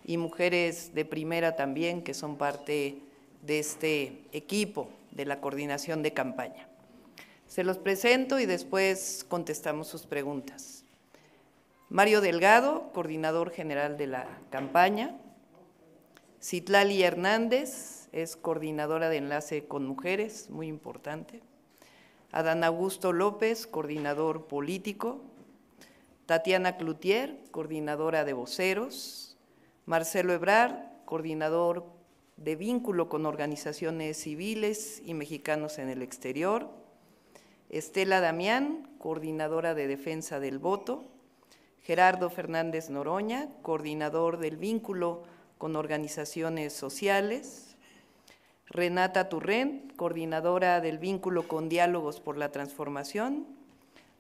y mujeres de primera también, que son parte de este equipo de la coordinación de campaña. Se los presento y después contestamos sus preguntas. Mario Delgado, coordinador general de la campaña. Citlali Hernández, es coordinadora de enlace con mujeres, muy importante. Adán Augusto López, coordinador político. Tatiana Cloutier, coordinadora de voceros. Marcelo Ebrard, coordinador de vínculo con organizaciones civiles y mexicanos en el exterior. Estela Damián, coordinadora de defensa del voto. Gerardo Fernández Noroña, coordinador del vínculo con organizaciones sociales. Renata Turrent, coordinadora del vínculo con Diálogos por la Transformación.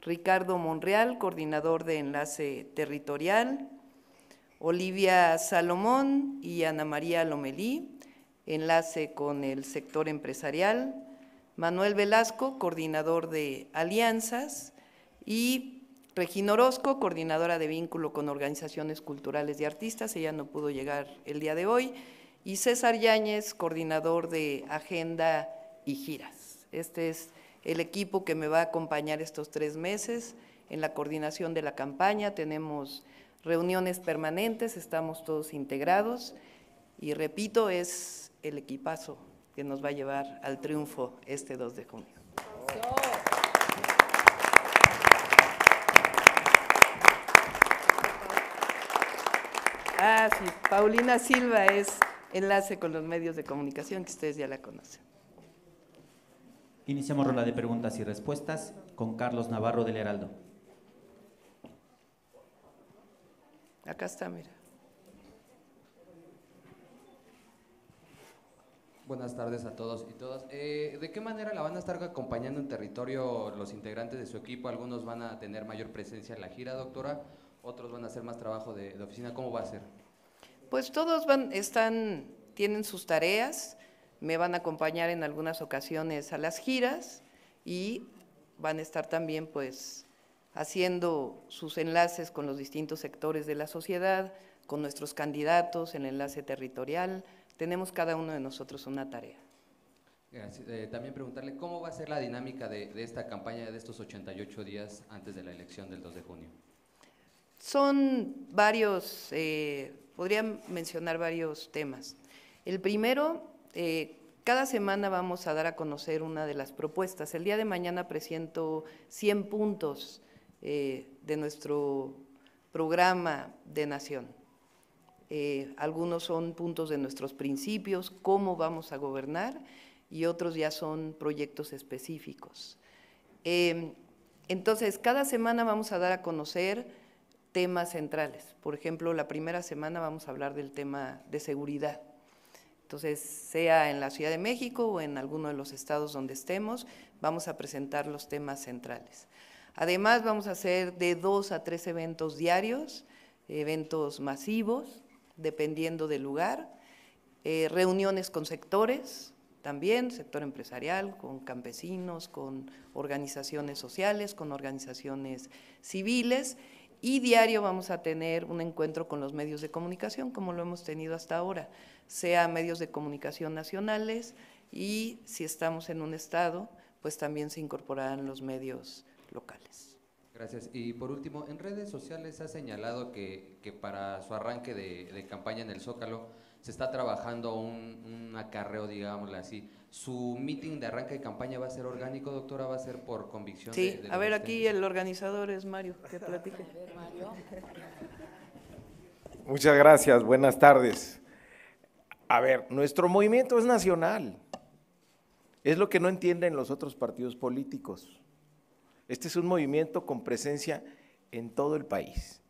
Ricardo Monreal, coordinador de enlace territorial. Olivia Salomón y Ana María Lomelí, enlace con el sector empresarial. Manuel Velasco, coordinador de alianzas, y Regina Orozco, coordinadora de vínculo con organizaciones culturales y artistas, ella no pudo llegar el día de hoy, y César Yáñez, coordinador de agenda y giras. Este es el equipo que me va a acompañar estos 3 meses en la coordinación de la campaña. Tenemos reuniones permanentes, estamos todos integrados y repito, es el equipazo que nos va a llevar al triunfo este 2 de junio. Sí, Paulina Silva es enlace con los medios de comunicación, que ustedes ya la conocen. Iniciamos ronda de preguntas y respuestas con Carlos Navarro del Heraldo. Acá está, mira. Buenas tardes a todos y todas. ¿De qué manera la van a estar acompañando en territorio los integrantes de su equipo? Algunos van a tener mayor presencia en la gira, doctora, otros van a hacer más trabajo de oficina. ¿Cómo va a ser? Pues todos tienen sus tareas, me van a acompañar en algunas ocasiones a las giras y van a estar también pues haciendo sus enlaces con los distintos sectores de la sociedad, con nuestros candidatos, el enlace territorial. Tenemos cada uno de nosotros una tarea. Gracias. También preguntarle cómo va a ser la dinámica de esta campaña de estos 88 días antes de la elección del 2 de junio. Son varios, podría mencionar varios temas. El primero, cada semana vamos a dar a conocer una de las propuestas. El día de mañana presento 100 puntos de nuestro programa de nación. Algunos son puntos de nuestros principios, cómo vamos a gobernar, y otros ya son proyectos específicos. Entonces, cada semana vamos a dar a conocer temas centrales. Por ejemplo, la primera semana vamos a hablar del tema de seguridad. Entonces, sea en la Ciudad de México o en alguno de los estados donde estemos, vamos a presentar los temas centrales. Además, vamos a hacer de 2 a 3 eventos diarios, eventos masivos, dependiendo del lugar, reuniones con sectores, también sector empresarial, con campesinos, con organizaciones sociales, con organizaciones civiles, y diario vamos a tener un encuentro con los medios de comunicación, como lo hemos tenido hasta ahora, sea medios de comunicación nacionales, y si estamos en un estado, pues también se incorporarán los medios locales. Gracias. Y por último, en redes sociales ha señalado que para su arranque de campaña en el Zócalo se está trabajando un acarreo, digámoslo así. ¿Su meeting de arranque de campaña va a ser orgánico, doctora? ¿Va a ser por convicción? Sí, a ver, aquí el organizador es Mario, que platique. Muchas gracias, buenas tardes. A ver, nuestro movimiento es nacional, es lo que no entienden los otros partidos políticos. Este es un movimiento con presencia en todo el país.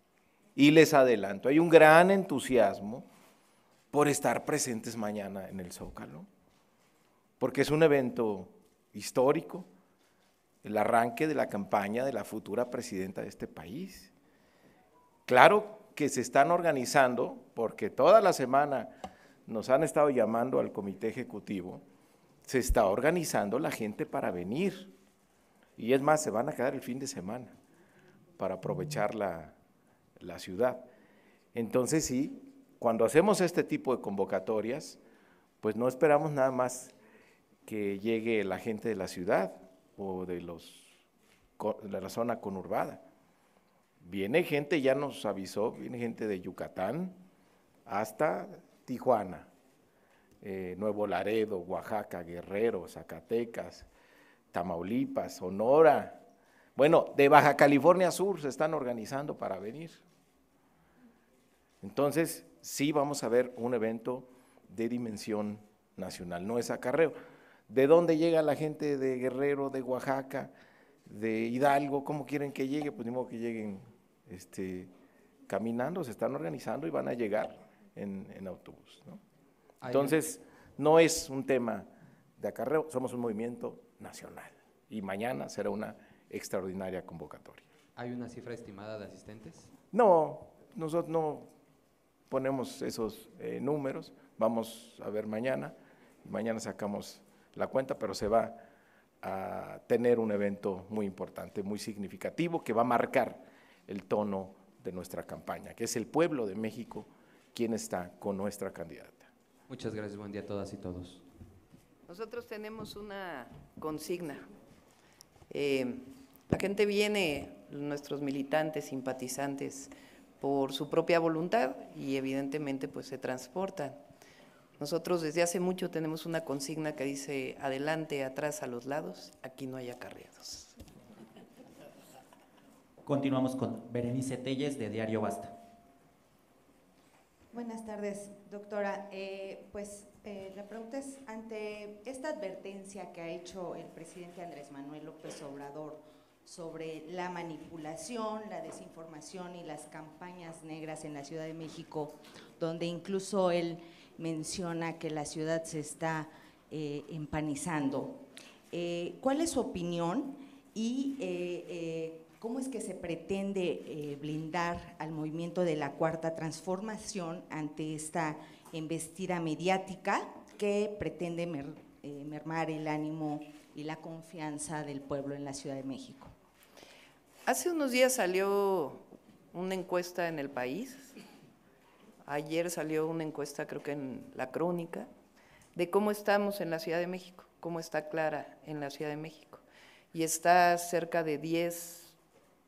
Y les adelanto, hay un gran entusiasmo por estar presentes mañana en el Zócalo, porque es un evento histórico, el arranque de la campaña de la futura presidenta de este país. Claro que se están organizando, porque toda la semana nos han estado llamando al comité ejecutivo, se está organizando la gente para venir, y es más, se van a quedar el fin de semana para aprovechar la ciudad. Entonces sí, cuando hacemos este tipo de convocatorias, pues no esperamos nada más que llegue la gente de la ciudad o de la zona conurbada. Viene gente, ya nos avisó, viene gente de Yucatán hasta Tijuana, Nuevo Laredo, Oaxaca, Guerrero, Zacatecas, Tamaulipas, Sonora. Bueno, de Baja California Sur se están organizando para venir. Entonces, sí vamos a ver un evento de dimensión nacional, no es acarreo. ¿De dónde llega la gente de Guerrero, de Oaxaca, de Hidalgo? ¿Cómo quieren que llegue? Pues ni modo que lleguen caminando, se están organizando y van a llegar en autobús, ¿no? Entonces, no es un tema de acarreo, somos un movimiento nacional y mañana será una extraordinaria convocatoria. ¿Hay una cifra estimada de asistentes? No, nosotros no ponemos esos números, vamos a ver mañana sacamos la cuenta, pero se va a tener un evento muy importante, muy significativo, que va a marcar el tono de nuestra campaña, que es el pueblo de México quien está con nuestra candidata. Muchas gracias, buen día a todas y todos. Nosotros tenemos una consigna. La gente viene, nuestros militantes, simpatizantes, por su propia voluntad y evidentemente pues se transportan. Nosotros desde hace mucho tenemos una consigna que dice: adelante, atrás, a los lados, aquí no hay acarreados. Continuamos con Berenice Telles, de Diario Basta. Buenas tardes, doctora. La pregunta es, ante esta advertencia que ha hecho el presidente Andrés Manuel López Obrador sobre la manipulación, la desinformación y las campañas negras en la Ciudad de México, donde incluso él menciona que la ciudad se está empanizando, ¿cuál es su opinión y cómo es que se pretende blindar al movimiento de la Cuarta Transformación ante esta embestida mediática que pretende mermar el ánimo y la confianza del pueblo en la Ciudad de México? Hace unos días salió una encuesta en El País, ayer salió una encuesta, creo que en La Crónica, de cómo estamos en la Ciudad de México, cómo está Clara en la Ciudad de México, y está cerca de 10,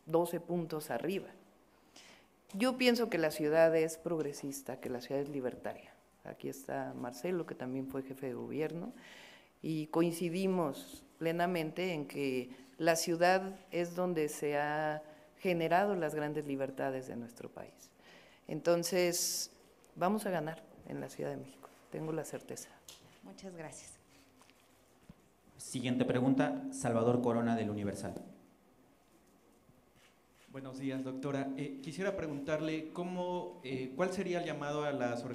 12 puntos arriba. Yo pienso que la ciudad es progresista, que la ciudad es libertaria. Aquí está Marcelo, que también fue jefe de gobierno, y coincidimos plenamente en que la ciudad es donde se han generado las grandes libertades de nuestro país. Entonces, vamos a ganar en la Ciudad de México, tengo la certeza. Muchas gracias. Siguiente pregunta, Salvador Corona, del Universal. Buenos días, doctora. Quisiera preguntarle cuál sería el llamado a las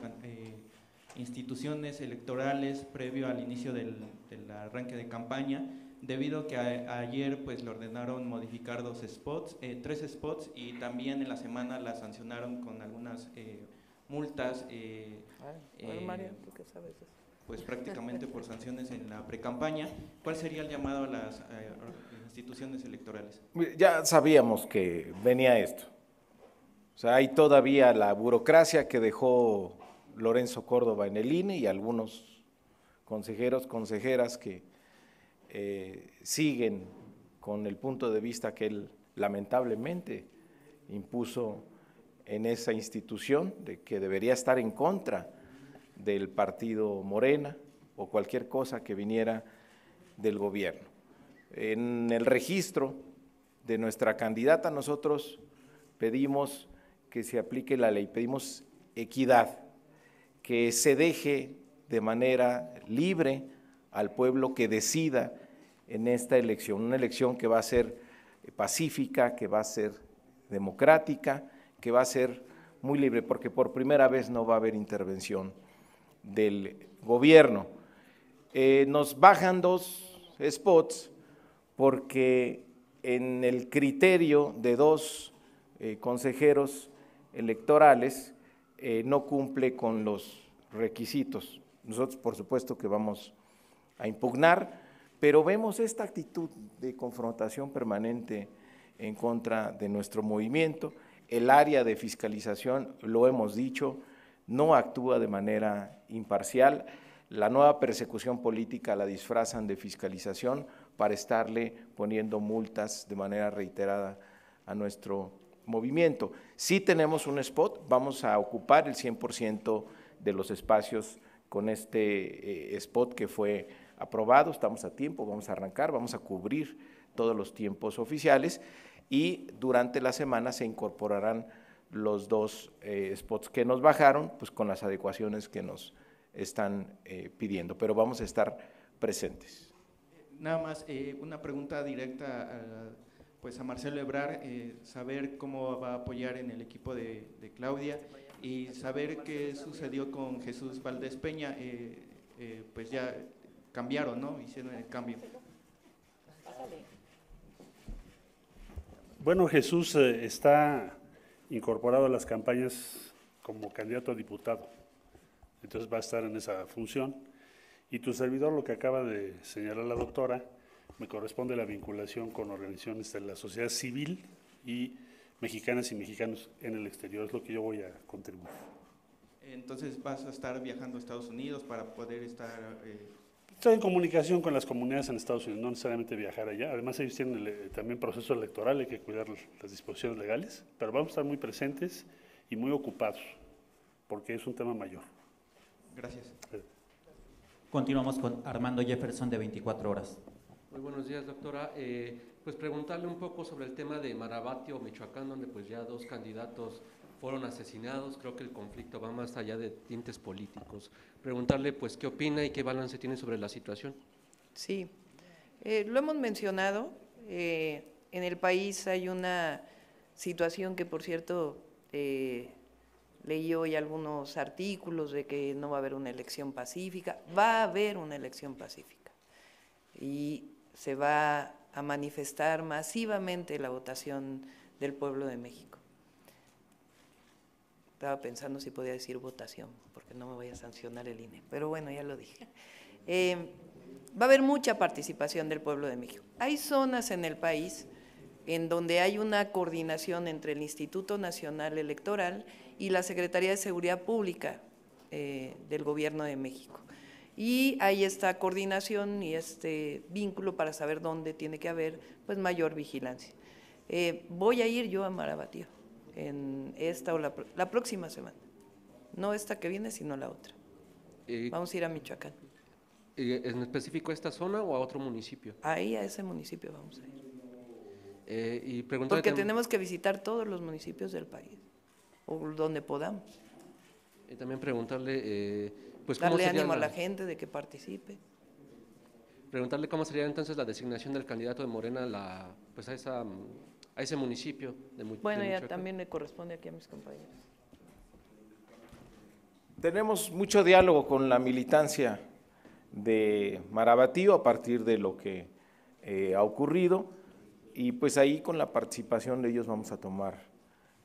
instituciones electorales previo al inicio del arranque de campaña, debido a que ayer pues le ordenaron modificar 3 spots, y también en la semana la sancionaron con algunas multas, Mario, ¿tú qué sabes de eso? pues prácticamente por sanciones en la precampaña. ¿Cuál sería el llamado a las instituciones electorales? Ya sabíamos que venía esto. O sea, hay todavía la burocracia que dejó Lorenzo Córdoba en el INE y algunos consejeros, consejeras que siguen con el punto de vista que él lamentablemente impuso en esa institución, de que debería estar en contra del partido Morena o cualquier cosa que viniera del gobierno. En el registro de nuestra candidata nosotros pedimos que se aplique la ley, pedimos equidad, que se deje de manera libre al pueblo que decida en esta elección, una elección que va a ser pacífica, que va a ser democrática, que va a ser muy libre, porque por primera vez no va a haber intervención del gobierno. Nos bajan 2 spots porque en el criterio de 2 consejeros electorales no cumple con los requisitos. Nosotros, por supuesto, que vamos a impugnar, pero vemos esta actitud de confrontación permanente en contra de nuestro movimiento. El área de fiscalización, lo hemos dicho, no actúa de manera imparcial. La nueva persecución política la disfrazan de fiscalización para estarle poniendo multas de manera reiterada a nuestro movimiento. Sí tenemos un spot, vamos a ocupar el 100% de los espacios con este spot que fue aprobado, estamos a tiempo, vamos a arrancar, vamos a cubrir todos los tiempos oficiales y durante la semana se incorporarán los 2 spots que nos bajaron, pues con las adecuaciones que nos están pidiendo, pero vamos a estar presentes. Nada más, una pregunta directa pues a Marcelo Ebrard, saber cómo va a apoyar en el equipo de Claudia y saber qué sucedió con Jesús Valdés Peña, pues ya cambiaron, ¿no? Hicieron el cambio. Bueno, Jesús está incorporado a las campañas como candidato a diputado, entonces va a estar en esa función. Y tu servidor, lo que acaba de señalar la doctora, me corresponde la vinculación con organizaciones de la sociedad civil y mexicanas y mexicanos en el exterior, es lo que yo voy a contribuir. Entonces vas a estar viajando a Estados Unidos para poder estar… Estoy en comunicación con las comunidades en Estados Unidos, no necesariamente viajar allá. Además ellos tienen también proceso electoral, hay que cuidar las disposiciones legales, pero vamos a estar muy presentes y muy ocupados, porque es un tema mayor. Gracias. Continuamos con Armando Jefferson, de 24 horas. Muy buenos días, doctora. Pues preguntarle un poco sobre el tema de Marabatio, Michoacán, donde pues ya 2 candidatos fueron asesinados. Creo que el conflicto va más allá de tintes políticos. Preguntarle pues qué opina y qué balance tiene sobre la situación. Sí, lo hemos mencionado, en el país hay una situación que, por cierto, leí hoy algunos artículos de que no va a haber una elección pacífica. Va a haber una elección pacífica y se va a manifestar masivamente la votación del pueblo de México. Estaba pensando si podía decir votación, porque no me voy a sancionar el INE, pero bueno, ya lo dije. Va a haber mucha participación del pueblo de México. Hay zonas en el país en donde hay una coordinación entre el Instituto Nacional Electoral y la Secretaría de Seguridad Pública del Gobierno de México. Y hay esta coordinación y este vínculo para saber dónde tiene que haber pues mayor vigilancia. Voy a ir yo a Marabatío en esta o la próxima semana, no esta que viene, sino la otra. Vamos a ir a Michoacán. ¿En específico a esta zona o a otro municipio? Ahí, a ese municipio vamos a ir. Y porque tenemos que visitar todos los municipios del país, o donde podamos. También preguntarle… pues darle ánimo a la gente de que participe. Preguntarle cómo sería entonces la designación del candidato de Morena pues a ese municipio de Michoacán. Bueno, ya también le corresponde aquí a mis compañeros. Tenemos mucho diálogo con la militancia de Marabatío a partir de lo que ha ocurrido y pues ahí con la participación de ellos vamos a tomar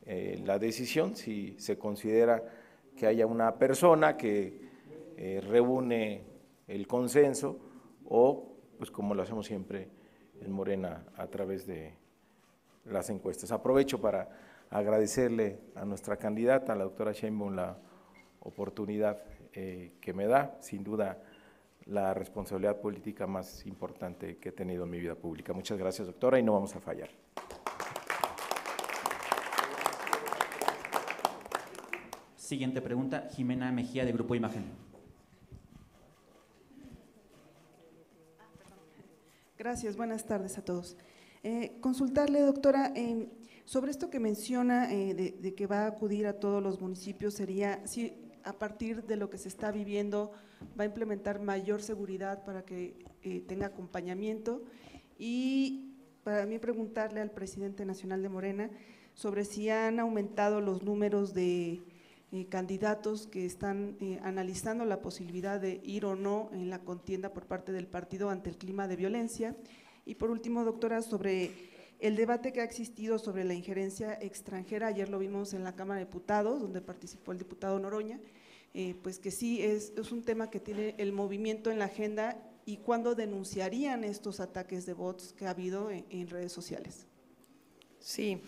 la decisión si se considera que haya una persona que reúne el consenso o pues como lo hacemos siempre en Morena a través de las encuestas. Aprovecho para agradecerle a nuestra candidata, a la doctora Sheinbaum, la oportunidad que me da, sin duda la responsabilidad política más importante que he tenido en mi vida pública. Muchas gracias, doctora, y no vamos a fallar. Siguiente pregunta, Jimena Mejía, de Grupo Imagen. Gracias, buenas tardes a todos. Consultarle, doctora, sobre esto que menciona de que va a acudir a todos los municipios, sería si a partir de lo que se está viviendo va a implementar mayor seguridad para que tenga acompañamiento, y para mí preguntarle al presidente nacional de Morena sobre si han aumentado los números de candidatos que están analizando la posibilidad de ir o no en la contienda por parte del partido ante el clima de violencia. Y por último, doctora, sobre el debate que ha existido sobre la injerencia extranjera, ayer lo vimos en la Cámara de Diputados, donde participó el diputado Noroña, pues que sí es un tema que tiene el movimiento en la agenda, y cuándo denunciarían estos ataques de bots que ha habido en redes sociales. Sí.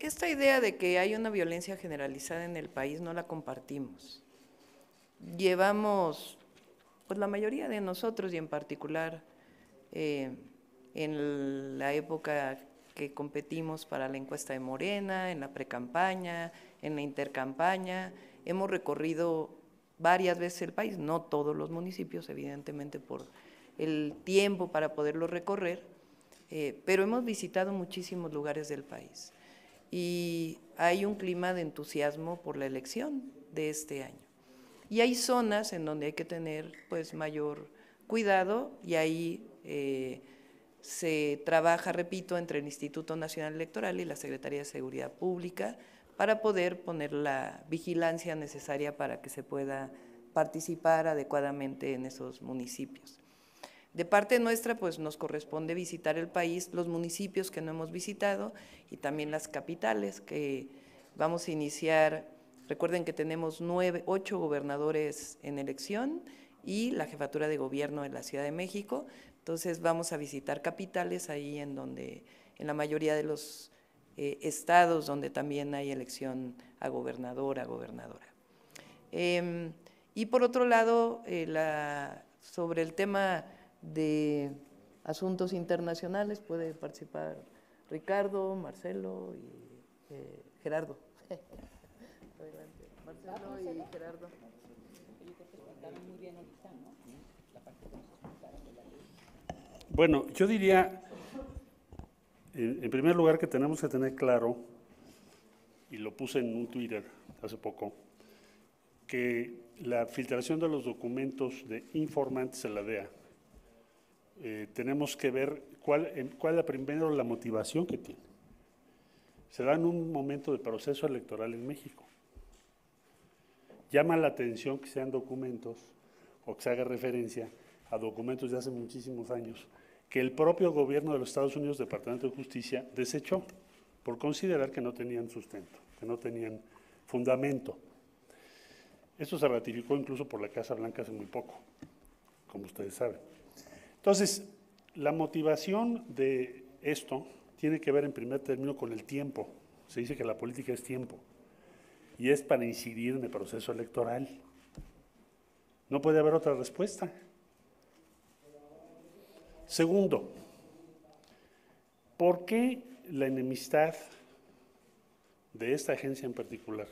esta idea de que hay una violencia generalizada en el país no la compartimos. Llevamos, pues la mayoría de nosotros y en particular en la época que competimos para la encuesta de Morena, en la precampaña, en la intercampaña, hemos recorrido varias veces el país, no todos los municipios, evidentemente por el tiempo para poderlo recorrer, pero hemos visitado muchísimos lugares del país y hay un clima de entusiasmo por la elección de este año. Y hay zonas en donde hay que tener pues mayor cuidado y ahí se trabaja, repito, entre el Instituto Nacional Electoral y la Secretaría de Seguridad Pública para poder poner la vigilancia necesaria para que se pueda participar adecuadamente en esos municipios. De parte nuestra, pues nos corresponde visitar el país, los municipios que no hemos visitado y también las capitales que vamos a iniciar. Recuerden que tenemos 8 gobernadores en elección y la jefatura de gobierno de la Ciudad de México. Entonces vamos a visitar capitales ahí en la mayoría de los estados donde también hay elección a gobernadora. Y por otro lado, sobre el tema de asuntos internacionales puede participar Ricardo, Marcelo y Gerardo. Adelante, Marcelo y Gerardo. Bueno, yo diría, en primer lugar, que tenemos que tener claro, y lo puse en un Twitter hace poco, que la filtración de los documentos de informantes en la DEA, tenemos que ver cuál es primero la motivación que tiene. Se da en un momento de proceso electoral en México. Llama la atención que sean documentos o que se haga referencia a documentos de hace muchísimos años que el propio gobierno de los Estados Unidos, Departamento de Justicia, desechó por considerar que no tenían sustento, que no tenían fundamento. Esto se ratificó incluso por la Casa Blanca hace muy poco, como ustedes saben. Entonces, la motivación de esto tiene que ver en primer término con el tiempo. Se dice que la política es tiempo y es para incidir en el proceso electoral. No puede haber otra respuesta. Segundo, ¿por qué la enemistad de esta agencia en particular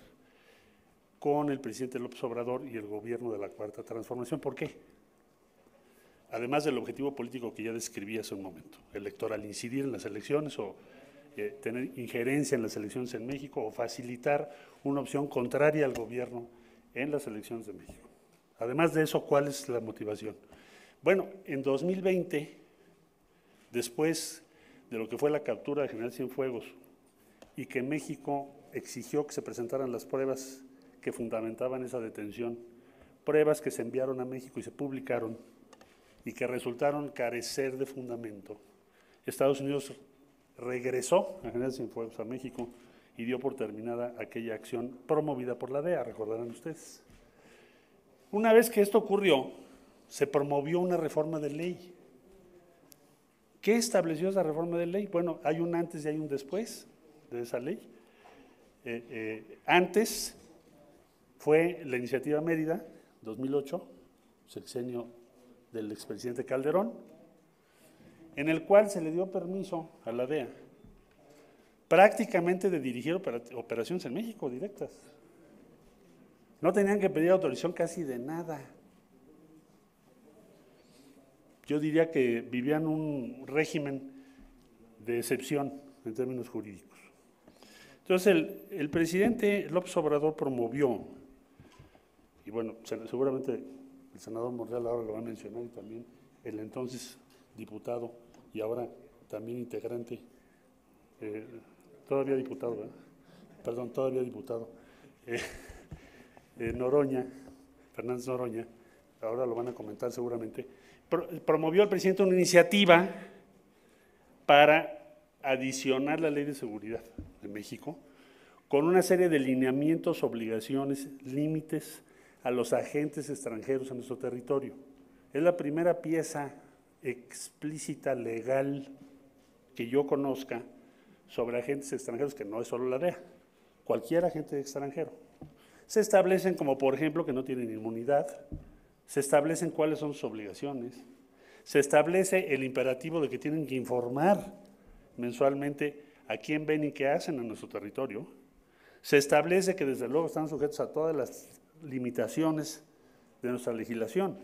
con el presidente López Obrador y el gobierno de la Cuarta Transformación? ¿Por qué? Además del objetivo político que ya describí hace un momento, electoral, incidir en las elecciones o tener injerencia en las elecciones en México o facilitar una opción contraria al gobierno en las elecciones de México. Además de eso, ¿cuál es la motivación? Bueno, en 2020, después de lo que fue la captura de General Cienfuegos y que México exigió que se presentaran las pruebas que fundamentaban esa detención, pruebas que se enviaron a México y se publicaron y que resultaron carecer de fundamento, Estados Unidos regresó a General Cienfuegos a México y dio por terminada aquella acción promovida por la DEA, recordarán ustedes. Una vez que esto ocurrió, se promovió una reforma de ley. ¿Qué estableció esa reforma de ley? Bueno, hay un antes y hay un después de esa ley. Antes fue la iniciativa Mérida, 2008, sexenio del expresidente Calderón, en el cual se le dio permiso a la DEA prácticamente de dirigir operaciones en México directas. No tenían que pedir autorización casi de nada. Yo diría que vivían un régimen de excepción en términos jurídicos. Entonces, el presidente López Obrador promovió, y bueno, seguramente el senador Monreal ahora lo va a mencionar, y también el entonces diputado y ahora también integrante, todavía diputado, ¿verdad? Perdón, todavía diputado, Noroña, Fernández Noroña, ahora lo van a comentar seguramente, promovió al presidente una iniciativa para adicionar la Ley de Seguridad de México con una serie de lineamientos, obligaciones, límites a los agentes extranjeros en nuestro territorio. Es la primera pieza explícita, legal, que yo conozca sobre agentes extranjeros, que no es solo la DEA, cualquier agente extranjero. Se establecen como, por ejemplo, que no tienen inmunidad, se establecen cuáles son sus obligaciones, se establece el imperativo de que tienen que informar mensualmente a quién ven y qué hacen en nuestro territorio, se establece que desde luego están sujetos a todas las limitaciones de nuestra legislación.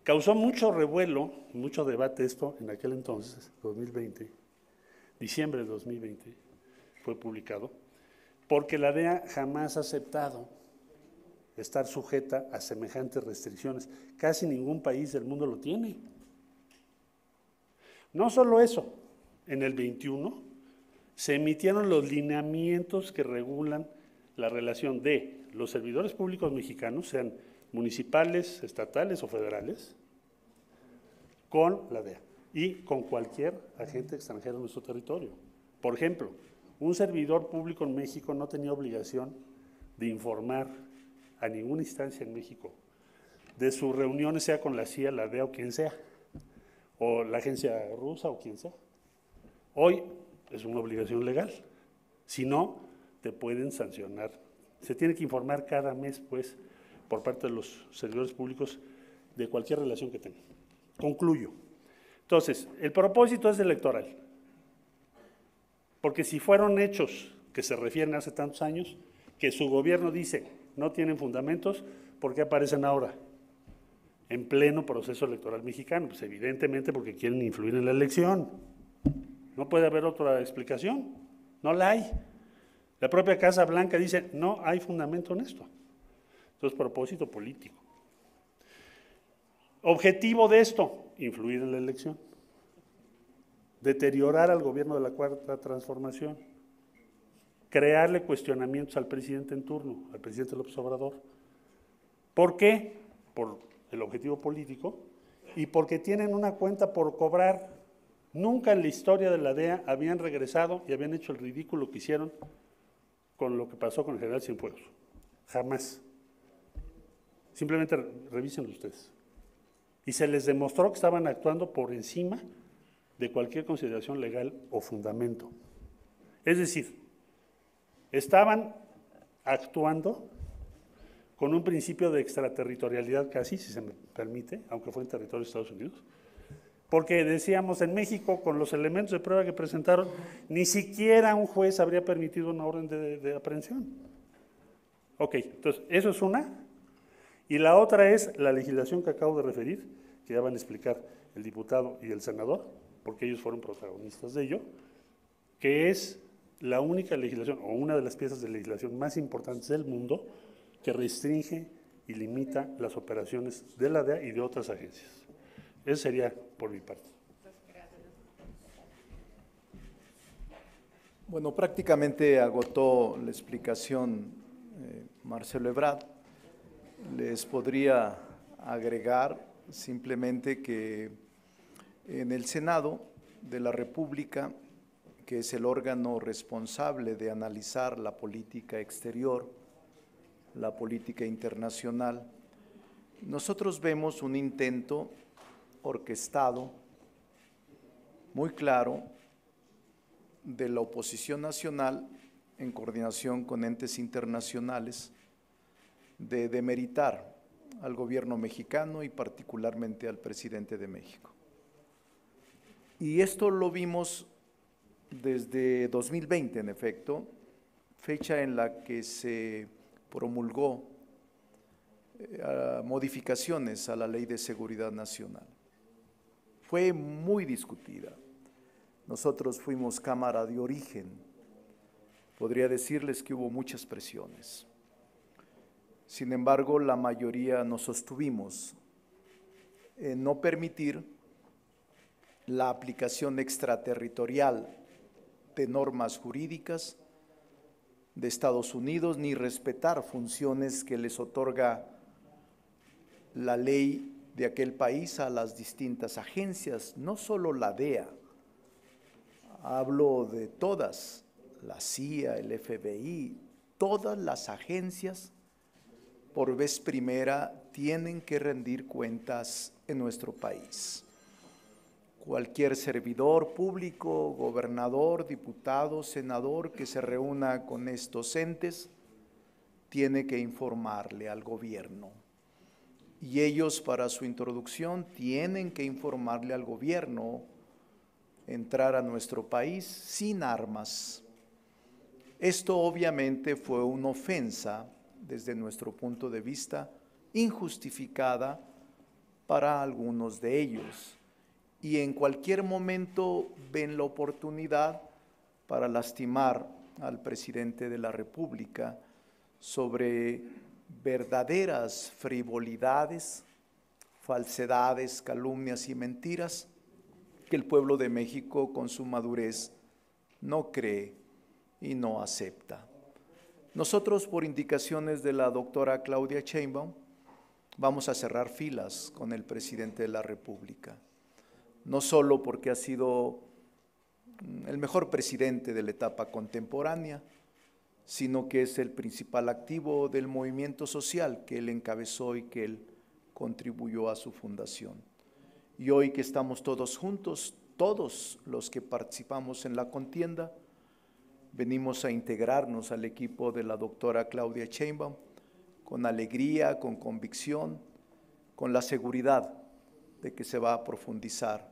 Causó mucho revuelo, mucho debate esto en aquel entonces, 2020, diciembre de 2020, fue publicado, porque la DEA jamás ha aceptado estar sujeta a semejantes restricciones. Casi ningún país del mundo lo tiene. No solo eso, en el 21 se emitieron los lineamientos que regulan la relación de los servidores públicos mexicanos, sean municipales, estatales o federales, con la DEA y con cualquier agente extranjero en nuestro territorio. Por ejemplo, un servidor público en México no tenía obligación de informar a ninguna instancia en México de sus reuniones, sea con la CIA, la DEA o quien sea, o la agencia rusa o quien sea. Hoy es una obligación legal, si no, te pueden sancionar. Se tiene que informar cada mes, pues, por parte de los servidores públicos de cualquier relación que tengan. Concluyo. Entonces, el propósito es electoral, porque si fueron hechos que se refieren a hace tantos años, que su gobierno dice no tienen fundamentos, ¿por qué aparecen ahora en pleno proceso electoral mexicano? Pues evidentemente porque quieren influir en la elección. No puede haber otra explicación, no la hay. La propia Casa Blanca dice no hay fundamento en esto. Entonces, propósito político. Objetivo de esto, influir en la elección, deteriorar al gobierno de la Cuarta Transformación, crearle cuestionamientos al presidente en turno, al presidente López Obrador. ¿Por qué? Por el objetivo político y porque tienen una cuenta por cobrar. Nunca en la historia de la DEA habían regresado y habían hecho el ridículo que hicieron con lo que pasó con el general Cienfuegos. Jamás. Simplemente revísenlo ustedes. Y se les demostró que estaban actuando por encima de cualquier consideración legal o fundamento. Es decir, estaban actuando con un principio de extraterritorialidad casi, si se me permite, aunque fue en territorio de Estados Unidos, porque decíamos en México, con los elementos de prueba que presentaron, ni siquiera un juez habría permitido una orden de aprehensión. Ok, entonces, eso es una. Y la otra es la legislación que acabo de referir, que ya van a explicar el diputado y el senador, porque ellos fueron protagonistas de ello, que es la única legislación, o una de las piezas de legislación más importantes del mundo, que restringe y limita las operaciones de la DEA y de otras agencias. Eso sería por mi parte. Bueno, prácticamente agotó la explicación Marcelo Ebrard. Les podría agregar simplemente que en el Senado de la República, que es el órgano responsable de analizar la política exterior, la política internacional, nosotros vemos un intento orquestado, muy claro, de la oposición nacional en coordinación con entes internacionales de demeritar al gobierno mexicano y particularmente al presidente de México. Y esto lo vimos desde 2020, en efecto, fecha en la que se promulgó modificaciones a la Ley de Seguridad Nacional. Fue muy discutida. Nosotros fuimos Cámara de Origen. Podría decirles que hubo muchas presiones. Sin embargo, la mayoría nos sostuvimos en no permitir la aplicación extraterritorial de normas jurídicas de Estados Unidos, ni respetar funciones que les otorga la ley de aquel país a las distintas agencias, no solo la DEA, hablo de todas, la CIA, el FBI, todas las agencias por vez primera tienen que rendir cuentas en nuestro país. cualquier servidor público, gobernador, diputado, senador que se reúna con estos entes, tiene que informarle al gobierno. Y ellos, para su introducción, tienen que informarle al gobierno entrar a nuestro país sin armas. Esto obviamente fue una ofensa, desde nuestro punto de vista, injustificada para algunos de ellos. Y en cualquier momento ven la oportunidad para lastimar al presidente de la República sobre verdaderas frivolidades, falsedades, calumnias y mentiras que el pueblo de México con su madurez no cree y no acepta. Nosotros, por indicaciones de la doctora Claudia Sheinbaum, vamos a cerrar filas con el presidente de la República, no solo porque ha sido el mejor presidente de la etapa contemporánea, sino que es el principal activo del movimiento social que él encabezó y que él contribuyó a su fundación. Y hoy que estamos todos juntos, todos los que participamos en la contienda, venimos a integrarnos al equipo de la doctora Claudia Sheinbaum con alegría, con convicción, con la seguridad de que se va a profundizar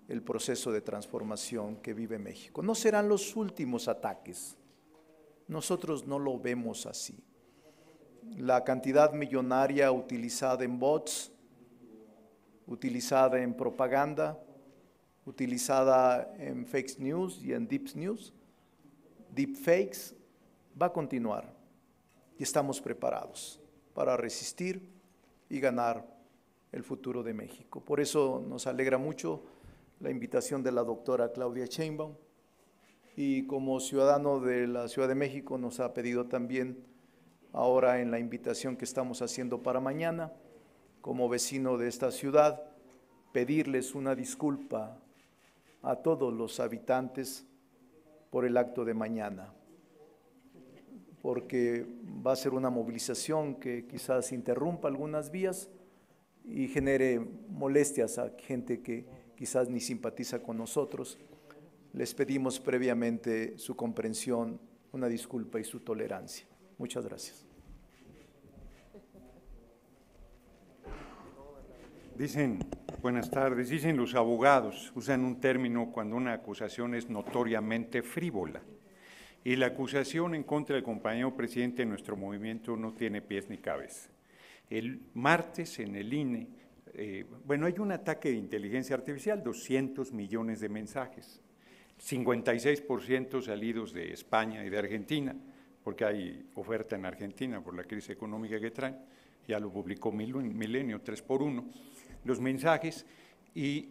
el proceso de transformación que vive México. No serán los últimos ataques. Nosotros no lo vemos así. La cantidad millonaria utilizada en bots, utilizada en propaganda, utilizada en fake news y en deepfakes, va a continuar. Y estamos preparados para resistir y ganar el futuro de México. Por eso nos alegra mucho la invitación de la doctora Claudia Sheinbaum, y como ciudadano de la Ciudad de México nos ha pedido también ahora en la invitación que estamos haciendo para mañana, como vecino de esta ciudad, pedirles una disculpa a todos los habitantes por el acto de mañana, porque va a ser una movilización que quizás interrumpa algunas vías y genere molestias a gente que quizás ni simpatiza con nosotros. Les pedimos previamente su comprensión, una disculpa y su tolerancia. Muchas gracias. Buenas tardes, dicen los abogados, usan un término cuando una acusación es notoriamente frívola. Y la acusación en contra del compañero presidente de nuestro movimiento no tiene pies ni cabeza. El martes en el INE, hay un ataque de inteligencia artificial, 200 millones de mensajes. 56% salidos de España y de Argentina, porque hay oferta en Argentina por la crisis económica que traen, ya lo publicó Milenio, 3x1, los mensajes, y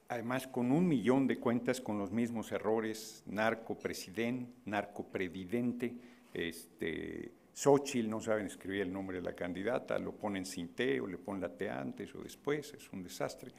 además con 1 millón de cuentas con los mismos errores, narcopresidente, narcoprevidente, Xóchitl, no saben escribir el nombre de la candidata, lo ponen sin T o le ponen la T antes o después, es un desastre.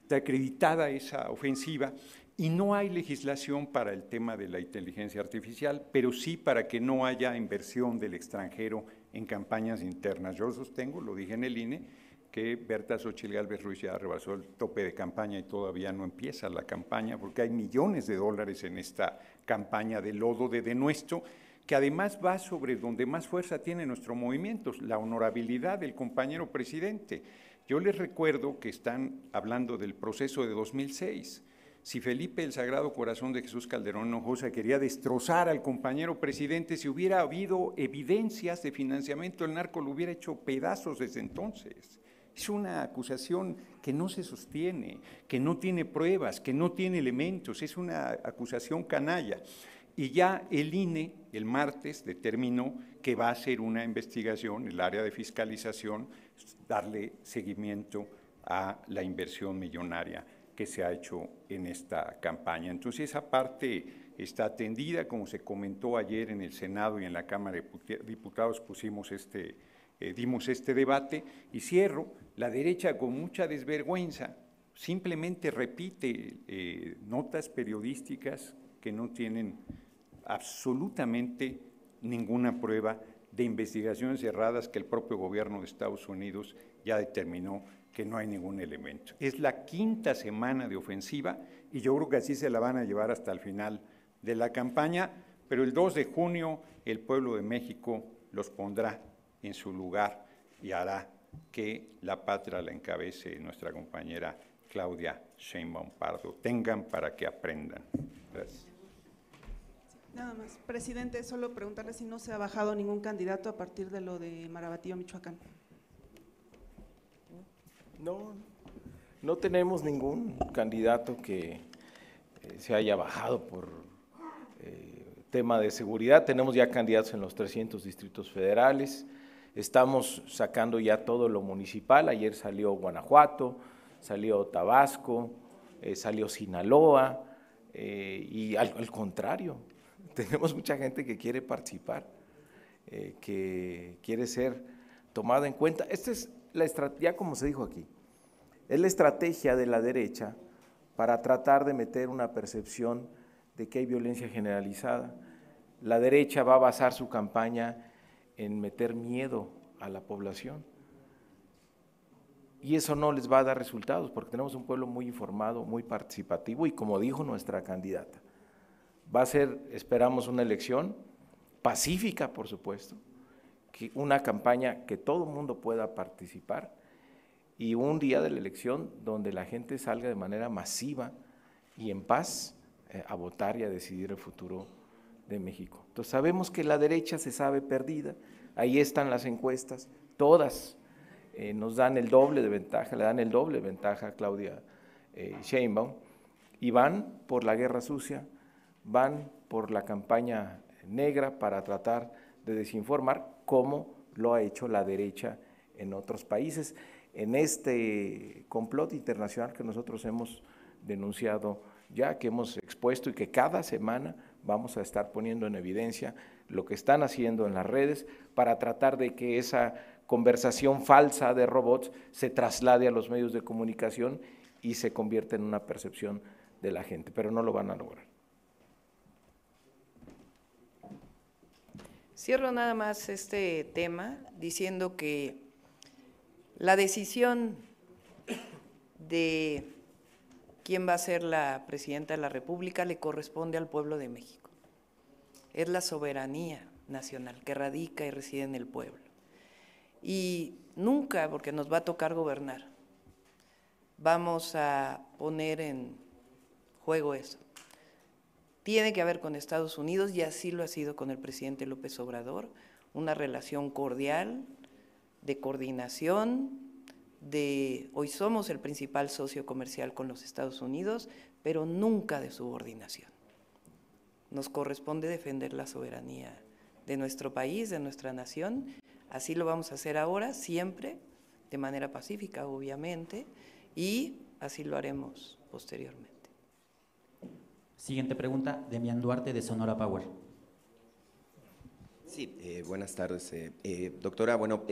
Está acreditada esa ofensiva. Y no hay legislación para el tema de la inteligencia artificial, pero sí para que no haya inversión del extranjero en campañas internas. Yo sostengo, lo dije en el INE, que Berta Xóchitl Gálvez Ruiz ya rebasó el tope de campaña y todavía no empieza la campaña, porque hay millones de dólares en esta campaña de lodo de denuesto, que además va sobre donde más fuerza tiene nuestro movimiento, la honorabilidad del compañero presidente. Yo les recuerdo que están hablando del proceso de 2006. Si Felipe el Sagrado Corazón de Jesús Calderón Hinojosa quería destrozar al compañero presidente, si hubiera habido evidencias de financiamiento del narco, lo hubiera hecho pedazos desde entonces. Es una acusación que no se sostiene, que no tiene pruebas, que no tiene elementos, es una acusación canalla. Y ya el INE el martes determinó que va a hacer una investigación, el área de fiscalización, darle seguimiento a la inversión millonaria que se ha hecho en esta campaña. Entonces esa parte está atendida, como se comentó ayer en el Senado y en la Cámara de Diputados dimos este debate, y cierro, la derecha con mucha desvergüenza simplemente repite notas periodísticas que no tienen absolutamente ninguna prueba de investigaciones cerradas que el propio gobierno de Estados Unidos ya determinó que no hay ningún elemento. Es la 5ª semana de ofensiva y yo creo que así se la van a llevar hasta el final de la campaña, pero el 2 de junio el pueblo de México los pondrá en su lugar y hará que la patria la encabece nuestra compañera Claudia Sheinbaum Pardo. Tengan para que aprendan. Gracias. Nada más, presidente, solo preguntarle si no se ha bajado ningún candidato a partir de lo de Marabatío, Michoacán. No tenemos ningún candidato que se haya bajado por tema de seguridad. Tenemos ya candidatos en los 300 distritos federales. Estamos sacando ya todo lo municipal. Ayer salió Guanajuato, salió Tabasco, salió Sinaloa y al contrario, tenemos mucha gente que quiere participar, que quiere ser tomada en cuenta. Esta es la estrategia, como se dijo aquí, es la estrategia de la derecha para tratar de meter una percepción de que hay violencia generalizada. La derecha va a basar su campaña en meter miedo a la población. Y eso no les va a dar resultados, porque tenemos un pueblo muy informado, muy participativo, y como dijo nuestra candidata, va a ser, esperamos, una elección pacífica, por supuesto, una campaña que todo el mundo pueda participar, y un día de la elección donde la gente salga de manera masiva y en paz a votar y a decidir el futuro de México. Entonces sabemos que la derecha se sabe perdida, ahí están las encuestas, todas nos dan el doble de ventaja, le dan el doble de ventaja a Claudia Sheinbaum, y van por la guerra sucia, van por la campaña negra para tratar de desinformar, como lo ha hecho la derecha en otros países. En este complot internacional que nosotros hemos denunciado ya, que hemos expuesto y que cada semana vamos a estar poniendo en evidencia lo que están haciendo en las redes para tratar de que esa conversación falsa de robots se traslade a los medios de comunicación y se convierta en una percepción de la gente, pero no lo van a lograr. Cierro nada más este tema diciendo que la decisión de quién va a ser la presidenta de la República le corresponde al pueblo de México. Es la soberanía nacional que radica y reside en el pueblo. Y nunca, porque nos va a tocar gobernar, vamos a poner en juego eso. Tiene que ver con Estados Unidos, y así lo ha sido con el presidente López Obrador, una relación cordial, de coordinación, hoy somos el principal socio comercial con los Estados Unidos, pero nunca de subordinación. Nos corresponde defender la soberanía de nuestro país, de nuestra nación, así lo vamos a hacer ahora, siempre, de manera pacífica, obviamente, y así lo haremos posteriormente. Siguiente pregunta, Demián Duarte, de Sonora Power. Sí, buenas tardes. Doctora, bueno,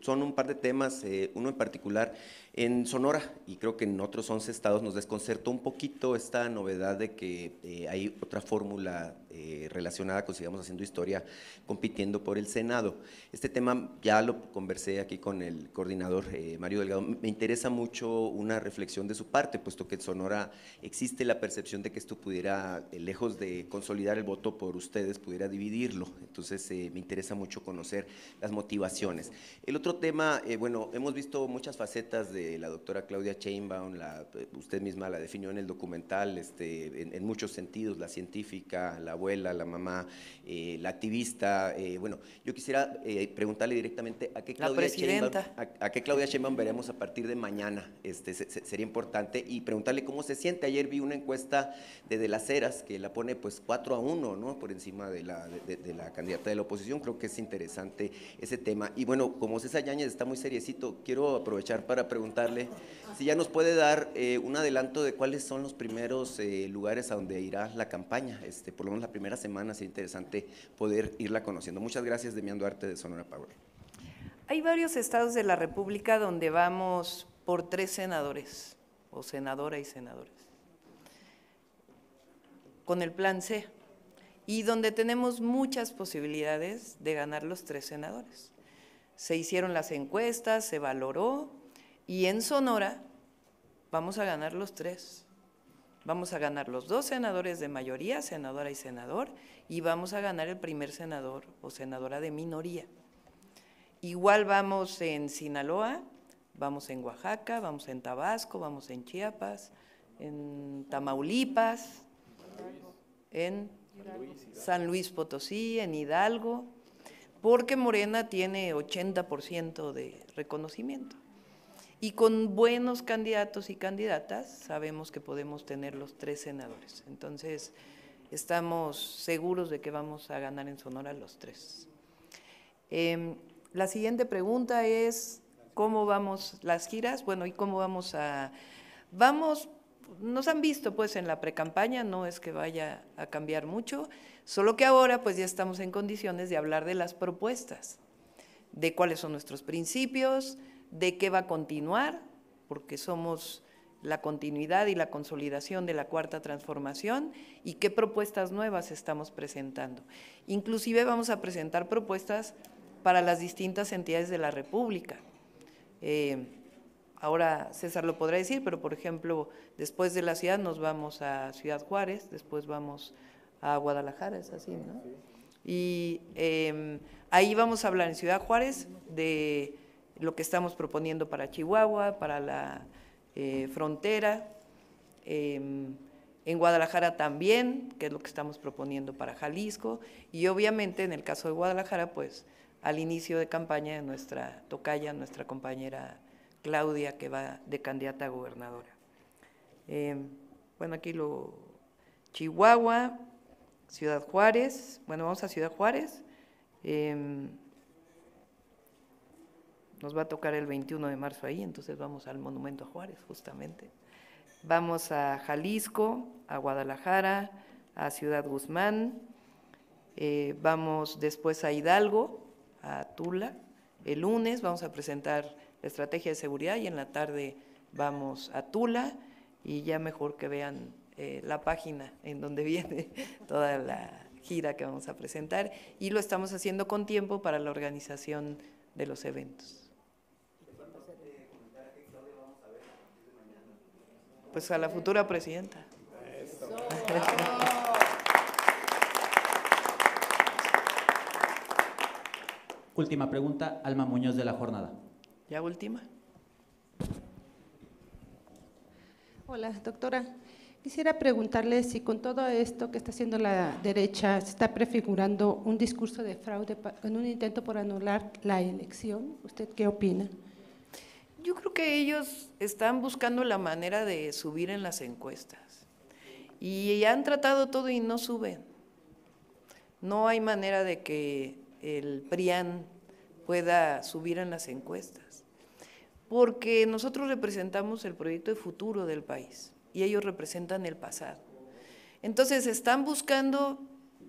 son un par de temas, uno en particular en Sonora, y creo que en otros 11 estados nos desconcertó un poquito esta novedad de que hay otra fórmula relacionada con Sigamos Haciendo Historia compitiendo por el Senado. Este tema ya lo conversé aquí con el coordinador Mario Delgado. Me interesa mucho una reflexión de su parte, puesto que en Sonora existe la percepción de que esto pudiera, lejos de consolidar el voto por ustedes, pudiera dividirlo. Entonces, me interesa mucho conocer las motivaciones. El otro tema, bueno, hemos visto muchas facetas de la doctora Claudia Sheinbaum, usted misma la definió en el documental, en muchos sentidos, la científica, la abuela, la mamá, la activista. Bueno, yo quisiera preguntarle directamente a qué Claudia Sheinbaum veremos a partir de mañana, sería importante, y preguntarle cómo se siente. Ayer vi una encuesta de Las Heras que la pone pues 4-1, ¿no?, por encima de la candidata de la oposición. Creo que es interesante ese tema. Y bueno, como César Yáñez está muy seriecito, quiero aprovechar para preguntarle si ya nos puede dar un adelanto de cuáles son los primeros lugares a donde irá la campaña. Por lo menos la primera semana sería interesante poder irla conociendo. Muchas gracias, Demián Duarte, de Sonora Power. Hay varios estados de la República donde vamos por 3 senadores, o senadora y senadores, con el plan C. y donde tenemos muchas posibilidades de ganar los 3 senadores. Se hicieron las encuestas, se valoró, y en Sonora vamos a ganar los 3. Vamos a ganar los 2 senadores de mayoría, senadora y senador, y vamos a ganar el primer senador o senadora de minoría. Igual vamos en Sinaloa, vamos en Oaxaca, vamos en Tabasco, vamos en Chiapas, en Tamaulipas, en San Luis Potosí, en Hidalgo, porque Morena tiene 80% de reconocimiento. Y con buenos candidatos y candidatas sabemos que podemos tener los 3 senadores. Entonces, estamos seguros de que vamos a ganar en Sonora los 3. La siguiente pregunta es, ¿cómo vamos las giras? Bueno, ¿y cómo vamos a...? Nos han visto pues en la precampaña, no es que vaya a cambiar mucho, solo que ahora pues ya estamos en condiciones de hablar de las propuestas, de cuáles son nuestros principios, de qué va a continuar, porque somos la continuidad y la consolidación de la Cuarta Transformación, y qué propuestas nuevas estamos presentando. Inclusive vamos a presentar propuestas para las distintas entidades de la República. Ahora César lo podrá decir, pero por ejemplo, después de la ciudad nos vamos a Ciudad Juárez, después vamos a Guadalajara, es así, ¿no? Y ahí vamos a hablar en Ciudad Juárez de lo que estamos proponiendo para Chihuahua, para la frontera, en Guadalajara también, que es lo que estamos proponiendo para Jalisco, y obviamente en el caso de Guadalajara, pues al inicio de campaña de nuestra tocaya, nuestra compañera Claudia, que va de candidata a gobernadora. Bueno, aquí Chihuahua, Ciudad Juárez, bueno, vamos a Ciudad Juárez, nos va a tocar el 21 de marzo ahí, entonces vamos al Monumento a Juárez, justamente. Vamos a Jalisco, a Guadalajara, a Ciudad Guzmán, vamos después a Hidalgo, a Tula. El lunes vamos a presentar la estrategia de seguridad y en la tarde vamos a Tula, y ya mejor que vean la página en donde viene toda la gira que vamos a presentar, y lo estamos haciendo con tiempo para la organización de los eventos. Pues a la futura presidenta. Última pregunta, Alma Muñoz de La Jornada. ¿Ya última? Hola, doctora. Quisiera preguntarle si con todo esto que está haciendo la derecha se está prefigurando un discurso de fraude en un intento por anular la elección. ¿Usted qué opina? Yo creo que ellos están buscando la manera de subir en las encuestas y han tratado todo y no suben. No hay manera de que el PRIAN pueda subir en las encuestas, porque nosotros representamos el proyecto de futuro del país y ellos representan el pasado. Entonces están buscando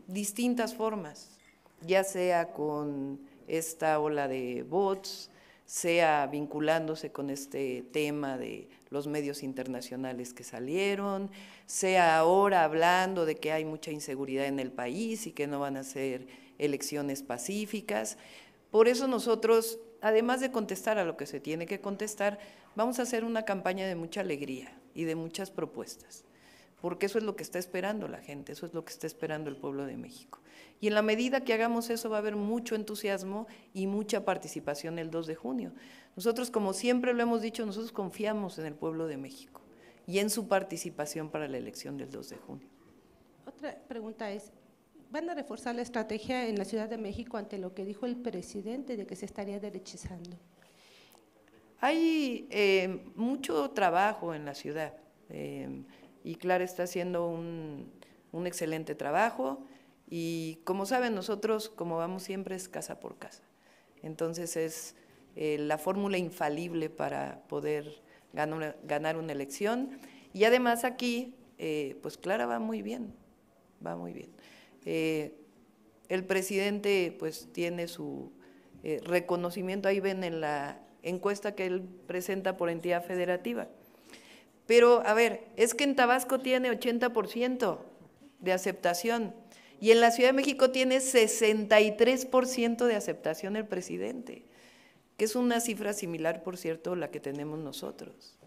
distintas formas, ya sea con esta ola de bots, sea vinculándose con este tema de los medios internacionales que salieron, sea ahora hablando de que hay mucha inseguridad en el país y que no van a ser elecciones pacíficas. Por eso nosotros, además de contestar a lo que se tiene que contestar, vamos a hacer una campaña de mucha alegría y de muchas propuestas, porque eso es lo que está esperando la gente, eso es lo que está esperando el pueblo de México. Y en la medida que hagamos eso va a haber mucho entusiasmo y mucha participación el 2 de junio. Nosotros, como siempre lo hemos dicho, nosotros confiamos en el pueblo de México y en su participación para la elección del 2 de junio. Otra pregunta es, ¿van a reforzar la estrategia en la Ciudad de México ante lo que dijo el presidente de que se estaría derechizando? Hay mucho trabajo en la ciudad y Clara está haciendo un excelente trabajo. Y como saben, nosotros, como vamos siempre, es casa por casa. Entonces es la fórmula infalible para poder ganar una elección. Y además aquí, pues Clara va muy bien, va muy bien. El presidente pues tiene su reconocimiento, ahí ven en la encuesta que él presenta por entidad federativa. Pero, a ver, es que en Tabasco tiene 80% de aceptación. Y en la Ciudad de México tiene 63% de aceptación el presidente, que es una cifra similar, por cierto, a la que tenemos nosotros.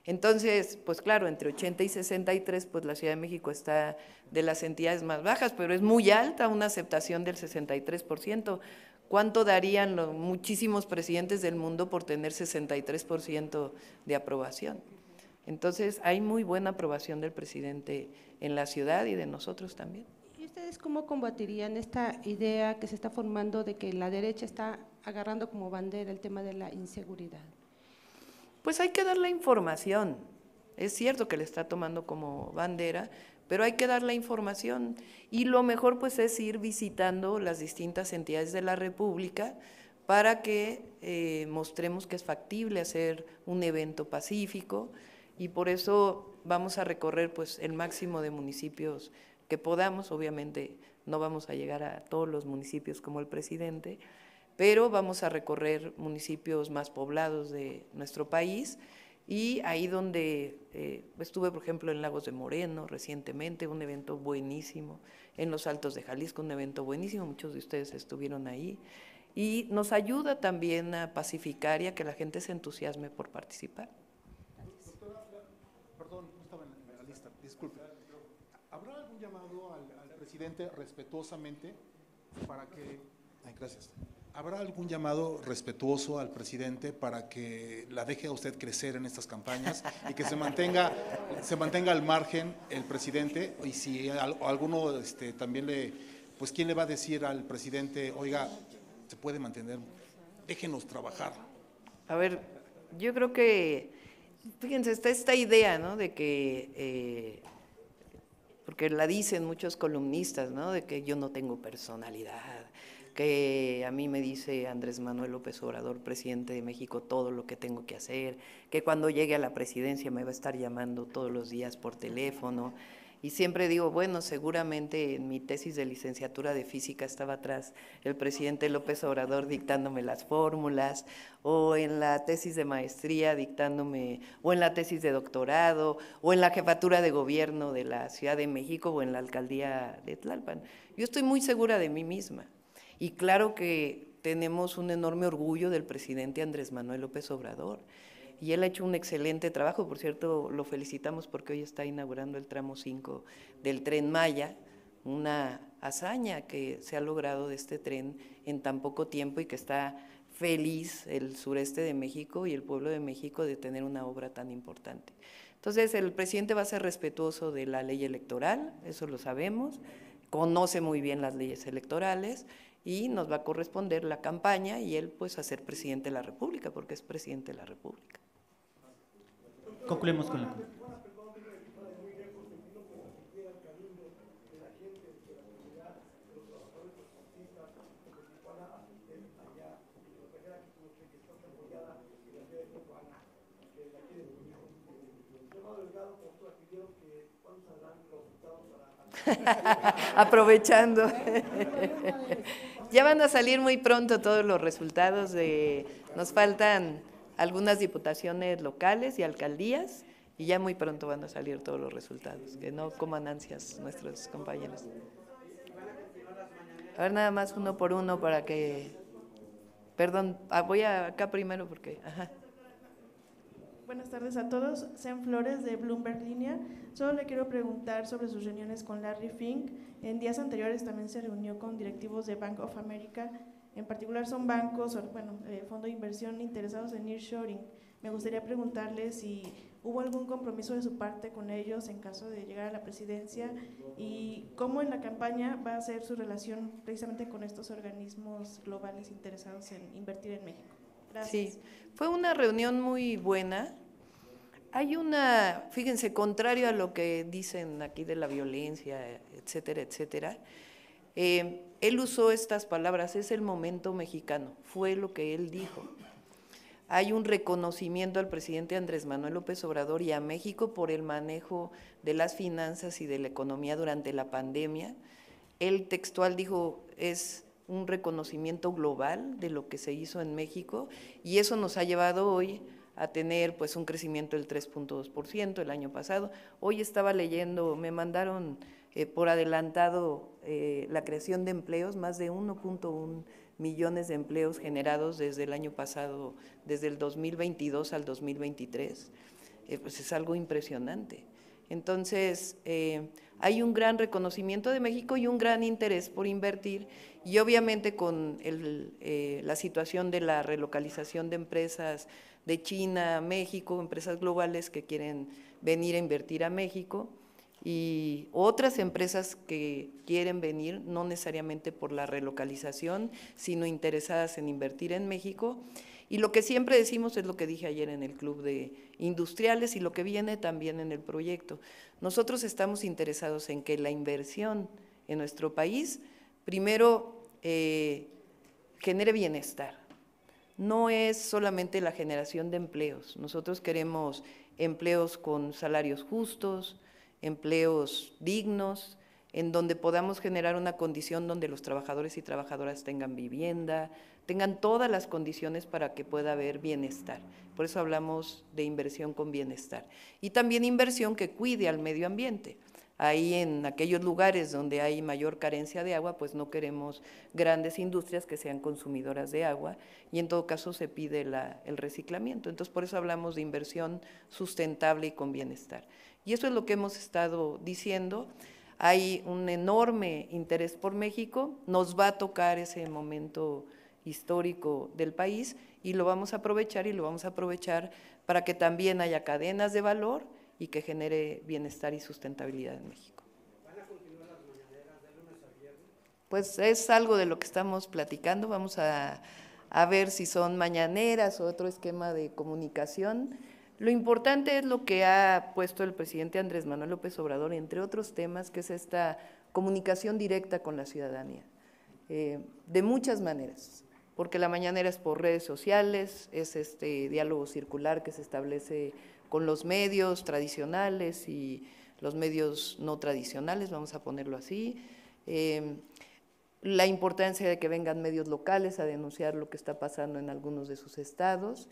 Entonces, pues claro, entre 80 y 63, pues la Ciudad de México está de las entidades más bajas, pero es muy alta una aceptación del 63%. ¿Cuánto darían los muchísimos presidentes del mundo por tener 63% de aprobación? Entonces, hay muy buena aprobación del presidente en la ciudad y de nosotros también. ¿Y ustedes cómo combatirían esta idea que se está formando de que la derecha está agarrando como bandera el tema de la inseguridad? Pues hay que dar la información. Es cierto que le está tomando como bandera, pero hay que dar la información. Y lo mejor pues es ir visitando las distintas entidades de la República para que mostremos que es factible hacer un evento pacífico, y por eso vamos a recorrer pues el máximo de municipios que podamos. Obviamente no vamos a llegar a todos los municipios como el presidente, pero vamos a recorrer municipios más poblados de nuestro país, y ahí donde estuve, por ejemplo, en Lagos de Moreno recientemente, un evento buenísimo, en los Altos de Jalisco, un evento buenísimo, muchos de ustedes estuvieron ahí, y nos ayuda también a pacificar y a que la gente se entusiasme por participar. Doctora, perdón, no estaba en la lista, disculpe. ¿Habrá algún llamado al presidente respetuosamente para que… gracias. ¿Habrá algún llamado respetuoso al presidente para que la deje a usted crecer en estas campañas y que se mantenga al margen el presidente? Y si alguno también pues ¿quién le va a decir al presidente, oiga, se puede mantener, déjenos trabajar? A ver, yo creo que, fíjense, está esta idea, ¿no?, de que, porque la dicen muchos columnistas, ¿no?, de que yo no tengo personalidad, que a mí me dice Andrés Manuel López Obrador, presidente de México, todo lo que tengo que hacer, que cuando llegue a la presidencia me va a estar llamando todos los días por teléfono. Y siempre digo, bueno, seguramente en mi tesis de licenciatura de física estaba atrás el presidente López Obrador dictándome las fórmulas, o en la tesis de maestría dictándome, o en la tesis de doctorado, o en la jefatura de gobierno de la Ciudad de México, o en la alcaldía de Tlalpan. Yo estoy muy segura de mí misma. Y claro que tenemos un enorme orgullo del presidente Andrés Manuel López Obrador, y él ha hecho un excelente trabajo. Por cierto, lo felicitamos porque hoy está inaugurando el tramo 5 del Tren Maya, una hazaña que se ha logrado de este tren en tan poco tiempo, y que está feliz el sureste de México y el pueblo de México de tener una obra tan importante. Entonces, el presidente va a ser respetuoso de la ley electoral, eso lo sabemos, conoce muy bien las leyes electorales, y nos va a corresponder la campaña y él pues a ser presidente de la República, porque es presidente de la República. Concluimos con la… Aprovechando. Ya van a salir muy pronto todos los resultados nos faltan algunas diputaciones locales y alcaldías, y ya muy pronto van a salir todos los resultados, que no coman ansias nuestros compañeros. A ver, nada más uno por uno para que… Perdón, voy acá primero porque… Ajá. Buenas tardes a todos, Sean Flores de Bloomberg Línea. Solo le quiero preguntar sobre sus reuniones con Larry Fink. En días anteriores también se reunió con directivos de Bank of America. En particular son bancos, fondo de inversión interesados en nearshoring. Me gustaría preguntarle si hubo algún compromiso de su parte con ellos en caso de llegar a la presidencia, y cómo en la campaña va a ser su relación precisamente con estos organismos globales interesados en invertir en México. Gracias. Sí, fue una reunión muy buena. Hay fíjense, contrario a lo que dicen aquí de la violencia, etcétera, etcétera, él usó estas palabras, es el momento mexicano, fue lo que él dijo. Hay un reconocimiento al presidente Andrés Manuel López Obrador y a México por el manejo de las finanzas y de la economía durante la pandemia. Él textual dijo, es un reconocimiento global de lo que se hizo en México, y eso nos ha llevado hoy a tener pues un crecimiento del 3.2% el año pasado. Hoy estaba leyendo, me mandaron por adelantado la creación de empleos, más de 1.1 millones de empleos generados desde el año pasado, desde el 2022 al 2023, pues es algo impresionante. Entonces, hay un gran reconocimiento de México y un gran interés por invertir, y obviamente con la situación de la relocalización de empresas de China a México, empresas globales que quieren venir a invertir a México, y otras empresas que quieren venir, no necesariamente por la relocalización, sino interesadas en invertir en México. Y lo que siempre decimos es lo que dije ayer en el Club de Industriales y lo que viene también en el proyecto. Nosotros estamos interesados en que la inversión en nuestro país, primero, genere bienestar. No es solamente la generación de empleos. Nosotros queremos empleos con salarios justos, empleos dignos, en donde podamos generar una condición donde los trabajadores y trabajadoras tengan vivienda, tengan todas las condiciones para que pueda haber bienestar. Por eso hablamos de inversión con bienestar. Y también inversión que cuide al medio ambiente. Ahí en aquellos lugares donde hay mayor carencia de agua, pues no queremos grandes industrias que sean consumidoras de agua, y en todo caso se pide el reciclamiento. Entonces, por eso hablamos de inversión sustentable y con bienestar. Y eso es lo que hemos estado diciendo. Hay un enorme interés por México, nos va a tocar ese momento histórico del país y lo vamos a aprovechar para que también haya cadenas de valor y que genere bienestar y sustentabilidad en México. ¿Van a continuar las mañaneras de lunes a viernes? Pues es algo de lo que estamos platicando, vamos a ver si son mañaneras o otro esquema de comunicación. Lo importante es lo que ha puesto el presidente Andrés Manuel López Obrador, entre otros temas, que es esta comunicación directa con la ciudadanía, de muchas maneras, porque la mañanera es por redes sociales, es este diálogo circular que se establece con los medios tradicionales y los medios no tradicionales, vamos a ponerlo así, la importancia de que vengan medios locales a denunciar lo que está pasando en algunos de sus estados,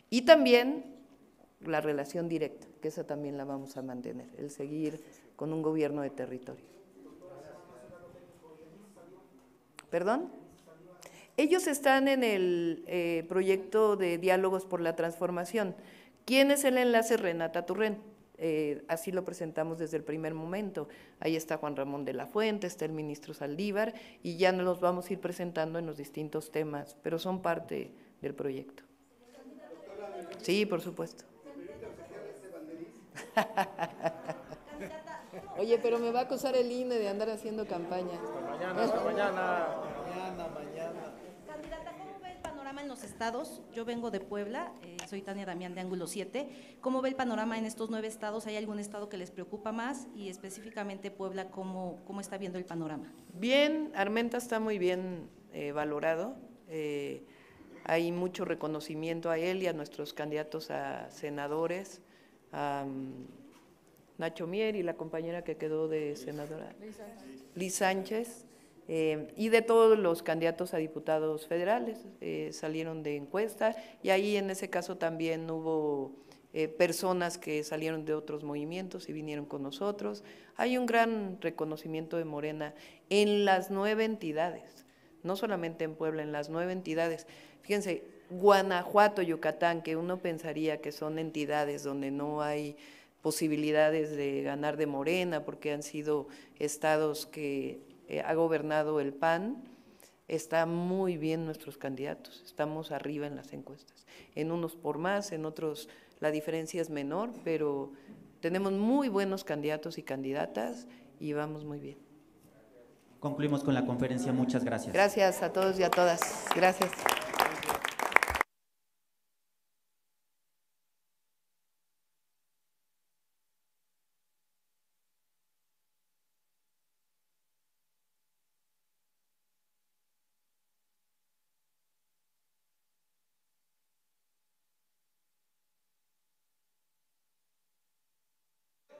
y también la relación directa, que esa también la vamos a mantener, el seguir con un gobierno de territorio. ¿Perdón? Ellos están en el proyecto de Diálogos por la Transformación. ¿Quién es el enlace? Renata Turren. Así lo presentamos desde el primer momento. Ahí está Juan Ramón de la Fuente, está el ministro Saldívar, y ya nos los vamos a ir presentando en los distintos temas, pero son parte del proyecto. Sí, por supuesto. Oye, pero me va a acusar el INE de andar haciendo campaña. Hasta mañana. Candidata, ¿cómo ve el panorama en los estados? Yo vengo de Puebla, soy Tania Damián de Ángulo 7. ¿Cómo ve el panorama en estos 9 estados? ¿Hay algún estado que les preocupa más? Y específicamente Puebla, ¿cómo está viendo el panorama? Bien, Armenta está muy bien valorado. Hay mucho reconocimiento a él y a nuestros candidatos a senadores, a Nacho Mier y la compañera que quedó de senadora, Liz Sánchez, y de todos los candidatos a diputados federales, salieron de encuesta, y ahí en ese caso también hubo personas que salieron de otros movimientos y vinieron con nosotros. Hay un gran reconocimiento de Morena en las 9 entidades, no solamente en Puebla, en las 9 entidades. Fíjense, Guanajuato, Yucatán, que uno pensaría que son entidades donde no hay posibilidades de ganar de Morena, porque han sido estados que ha gobernado el PAN, está muy bien nuestros candidatos, estamos arriba en las encuestas, en unos por más, en otros la diferencia es menor, pero tenemos muy buenos candidatos y candidatas y vamos muy bien. Concluimos con la conferencia, muchas gracias. Gracias a todos y a todas, gracias.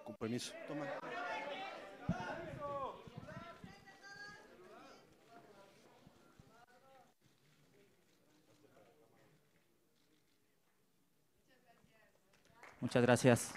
Con permiso. Toma. Muchas gracias.